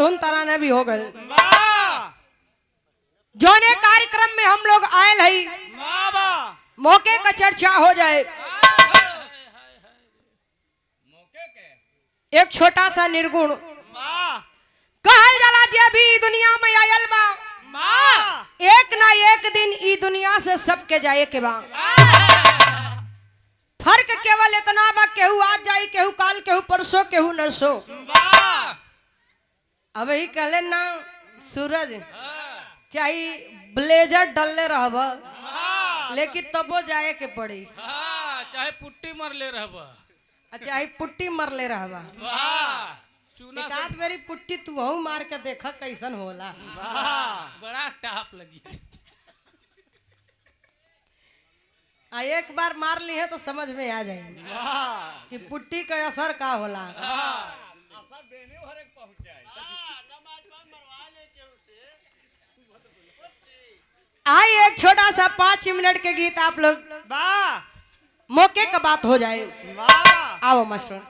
धुन तराना भी हो गए। जोने कार्यक्रम में हम लोग आयल है, मौके का चर्चा हो जाए। एक छोटा सा निर्गुण कहल जाला जे भी दुनिया में आयल बा, एक ना एक दिन ई दुनिया से सबके जाए के बा। फर्क केवल इतना बा, केहू आज जाई, केहू काल, केहू परसों, केहू नरसों। अब ही कहले ना सूरज चाहे ब्लेजर डलले रहब, लेकिन तबो जाए के पड़ी, चाहे पुट्टी मरले रहब, चाहे पुट्टी मरले रहबा। एकाध बेरी पुट्टी तू हूँ मार के देखा कैसन होला। बड़ा टाप लगी। एक बार मार ली है तो समझ में आ जाएगी कि पुट्टी का असर का होला। आइए एक छोटा सा 5 मिनट के गीत आप लोग मौके का बात हो जाए। आओ मास्टर।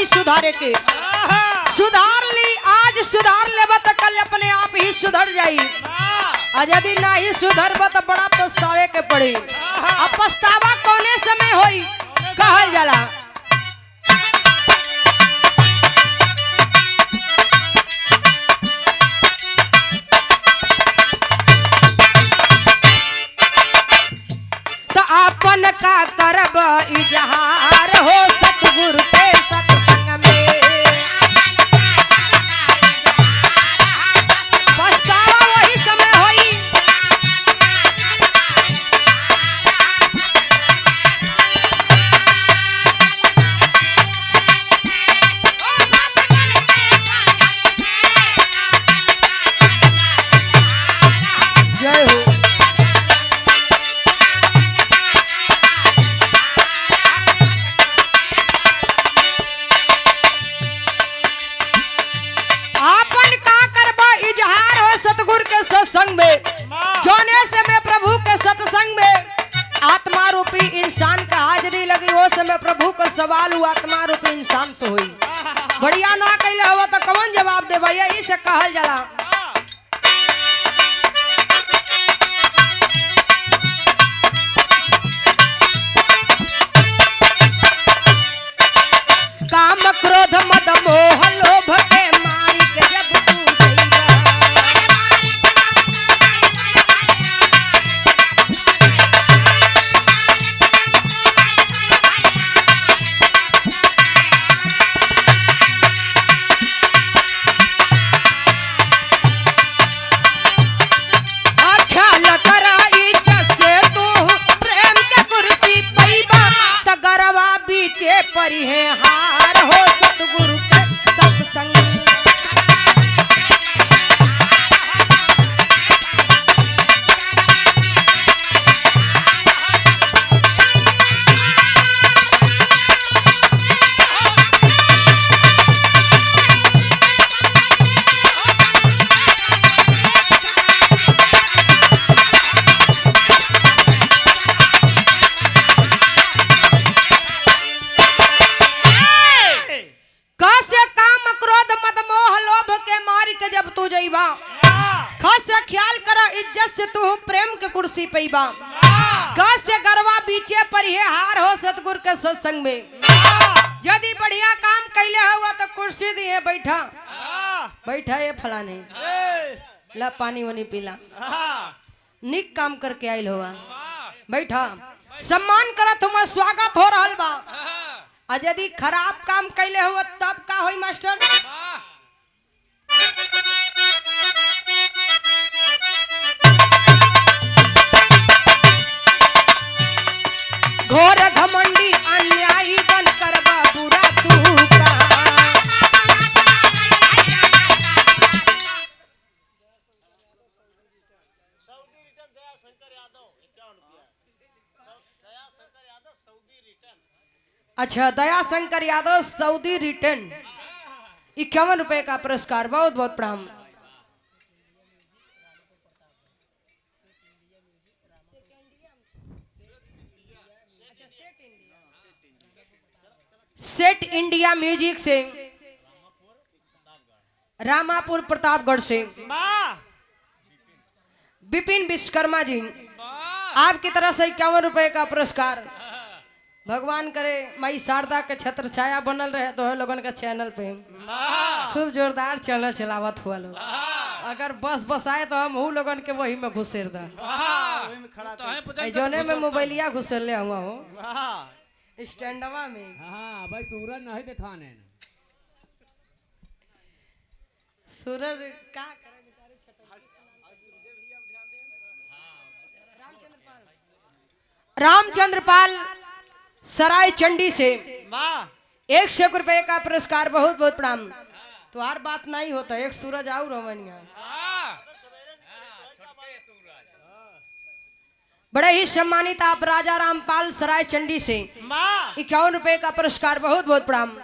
सुधारे के सुधार ली, आज सुधार लेबा तो कल अपने आप ही सुधर जाई। आज यदि नहीं सुधरबा तो बड़ा पछतावे के पड़ी। अब पछतावा कौने समय होई कहल जाला। तो अपन का करब इजहार हो सतगुरु के सत्संग में। पछतावा वही समय होई जय हो। सतगुरु के सत्संग में जोने से मैं प्रभु के सत्संग में आत्मा रूपी इंसान का हाजिरी लगी। वो समय प्रभु का सवाल हुआ आत्मा रूपी इंसान से हुई। बढ़िया ना कहले हुआ तो कौन जवाब दे भैया, इसे कहल जाला। काम क्रोध मद मोह लोभ के मारी के जब तू परी है हार हो सतगुरु के सत्संग। ख्याल करा इज्जत से तू प्रेम के कुर्सी पैबा। कस से गरवा बीचे पर ये हार हो सतगुरु के सत्संग में। यदि बढ़िया काम कैले हुआ तो कुर्सी दिए बैठा बैठा ये फलाने ला पानी वानी पीला, निक काम करके आयल हुआ बैठा, सम्मान करा, तुम्हारा स्वागत हो रहा बा। और यदि खराब काम कैले हुआ तब का होई मास्टर। घोर घमंडी अन्यायी बन कर बुरा तू का। अच्छा, दया शंकर यादव सऊदी रिटर्न 51 रुपए का पुरस्कार, बहुत बहुत प्रणाम। सेट इंडिया म्यूजिक से रामापुर प्रतापगढ़ से विपिन विश्वकर्मा जी, आपकी तरफ से 51 रुपए का पुरस्कार। भगवान करे माई शारदा के छत्र छाया बनल रहे तो है लोगन का चैनल पे खूब जोरदार चैनल चलावत हुआ लोग। अगर बस आए तो हम लोगन के वही में घुसेर दा, जोने में मोबाइलिया घुसेर ले हुआ हो स्टैंडवा में। हाँ भाई सूरज नहीं दिखाने ना। सूरज का रामचंद्र पाल सराय चंडी से 100 रुपए का पुरस्कार, बहुत बहुत प्रणाम। तो हर बात नहीं होता, एक सूरज आऊ रोमनिया बड़े ही सम्मानित आप राजा रामपाल सराय चंडी से 51 रुपए का पुरस्कार, बहुत बहुत प्रणाम।